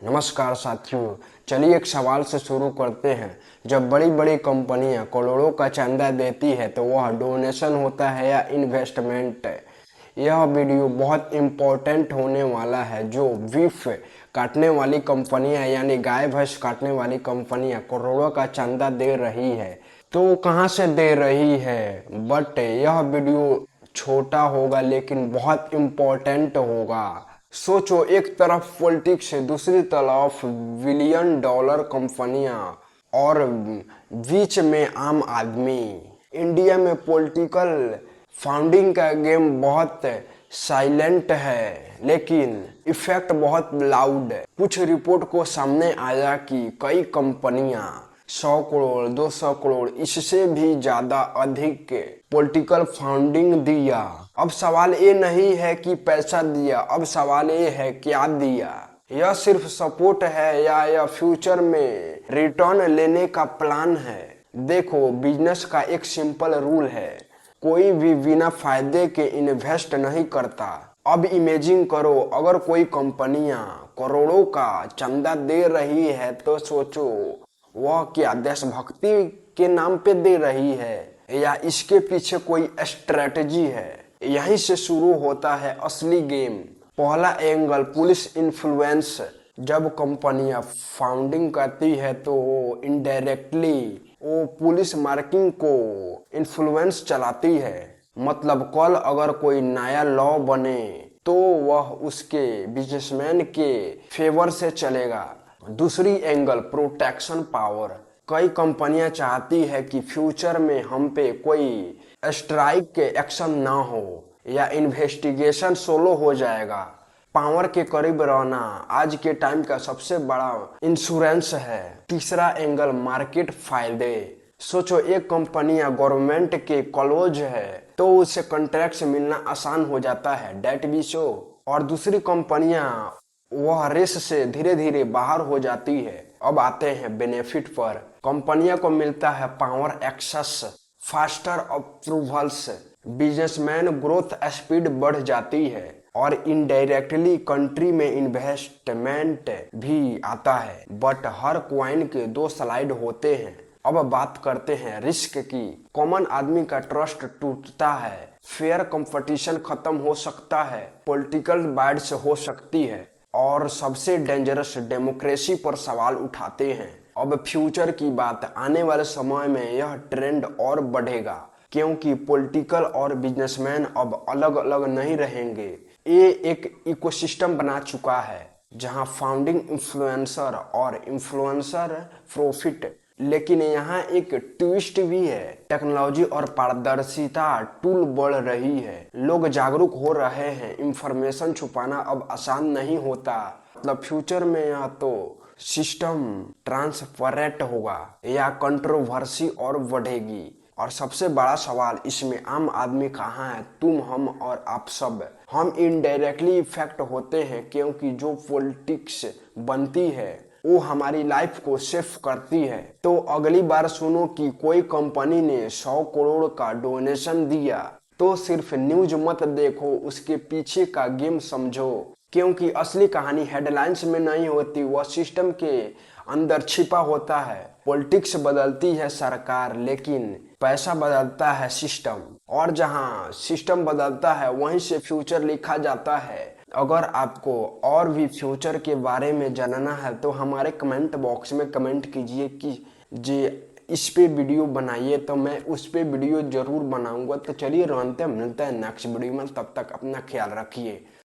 नमस्कार साथियों, चलिए एक सवाल से शुरू करते हैं। जब बड़ी बड़ी कंपनियां करोड़ों का चंदा देती है तो वह डोनेशन होता है या इन्वेस्टमेंट? यह वीडियो बहुत इम्पोर्टेंट होने वाला है। जो बीफ काटने वाली कंपनियां यानी गाय भैंस काटने वाली कंपनियां करोड़ों का चंदा दे रही है तो कहां से दे रही है। बट यह वीडियो छोटा होगा लेकिन बहुत इम्पोर्टेंट होगा। सोचो, एक तरफ पॉलिटिक्स है, दूसरी तरफ बिलियन डॉलर कंपनियां और बीच में आम आदमी। इंडिया में पॉलिटिकल फाउंडिंग का गेम बहुत साइलेंट है लेकिन इफेक्ट बहुत लाउड है। कुछ रिपोर्ट को सामने आया कि कई कंपनियां 100 करोड़ 200 करोड़ इससे भी ज्यादा अधिक पॉलिटिकल फंडिंग दिया। अब सवाल ये नहीं है कि पैसा दिया, अब सवाल ये है क्या दिया। यह सिर्फ सपोर्ट है या यह फ्यूचर में रिटर्न लेने का प्लान है। देखो, बिजनेस का एक सिंपल रूल है, कोई भी बिना फायदे के इन्वेस्ट नहीं करता। अब इमेजिन करो, अगर कोई कंपनियां करोड़ों का चंदा दे रही है तो सोचो, वह क्या देशभक्ति के नाम पे दे रही है या इसके पीछे कोई स्ट्रेटजी है। यहीं से शुरू होता है असली गेम। पहला एंगल, पुलिस इन्फ्लुएंस। जब कंपनियां फाउंडिंग करती है तो इनडायरेक्टली वो पुलिस मार्किंग को इन्फ्लुएंस चलाती है। मतलब कल अगर कोई नया लॉ बने तो वह उसके बिजनेसमैन के फेवर से चलेगा। दूसरी एंगल, प्रोटेक्शन पावर। कई कंपनियां चाहती है कि फ्यूचर में हम पे कोई स्ट्राइक के एक्शन ना हो या इन्वेस्टिगेशन सोलो हो जाएगा। पावर के करीब रहना आज के टाइम का सबसे बड़ा इंश्योरेंस है। तीसरा एंगल, मार्केट फायदे। सोचो, एक कंपनियां गवर्नमेंट के क्लोज है तो उसे कॉन्ट्रैक्ट मिलना आसान हो जाता है, डेट भी शो। और दूसरी कंपनियां वह रेस से धीरे धीरे बाहर हो जाती है। अब आते हैं बेनिफिट पर। कंपनियों को मिलता है power access, faster approvals, businessman growth speed बढ़ जाती है और इनडायरेक्टली कंट्री में इन्वेस्टमेंट भी आता है। बट हर क्वाइन के दो साइड होते हैं। अब बात करते हैं रिस्क की। कॉमन आदमी का ट्रस्ट टूटता है, फेयर कंपटीशन खत्म हो सकता है, पॉलिटिकल बाइट्स हो सकती है और सबसे डेंजरस, डेमोक्रेसी पर सवाल उठाते हैं। अब फ्यूचर की बात, आने वाले समय में यह ट्रेंड और बढ़ेगा क्योंकि पॉलिटिकल और बिजनेसमैन अब अलग अलग नहीं रहेंगे। ये एक इकोसिस्टम बना चुका है जहां फाउंडिंग इन्फ्लुएंसर और इन्फ्लुएंसर प्रॉफिट। लेकिन यहाँ एक ट्विस्ट भी है, टेक्नोलॉजी और पारदर्शिता टूल बढ़ रही है, लोग जागरूक हो रहे हैं, इंफॉर्मेशन छुपाना अब आसान नहीं होता। मतलब फ्यूचर में या तो सिस्टम ट्रांसपेरेंट होगा या कंट्रोवर्सी और बढ़ेगी। और सबसे बड़ा सवाल इसमें आम आदमी कहाँ है, तुम, हम और आप सब। हम इनडायरेक्टली इफेक्ट होते हैं क्योंकि जो पॉलिटिक्स बनती है वो हमारी लाइफ को सेफ करती है। तो अगली बार सुनो कि कोई कंपनी ने 100 करोड़ का डोनेशन दिया तो सिर्फ न्यूज मत देखो, उसके पीछे का गेम समझो। क्योंकि असली कहानी हेडलाइंस में नहीं होती, वह सिस्टम के अंदर छिपा होता है। पॉलिटिक्स बदलती है सरकार लेकिन पैसा बदलता है सिस्टम, और जहां सिस्टम बदलता है वहीं से फ्यूचर लिखा जाता है। अगर आपको और भी फ्यूचर के बारे में जानना है तो हमारे कमेंट बॉक्स में कमेंट कीजिए कि जी इस पे वीडियो बनाइए, तो मैं उस पे वीडियो जरूर बनाऊंगा। तो चलिए मिलते हैं नेक्स्ट वीडियो में, तब तक अपना ख्याल रखिए।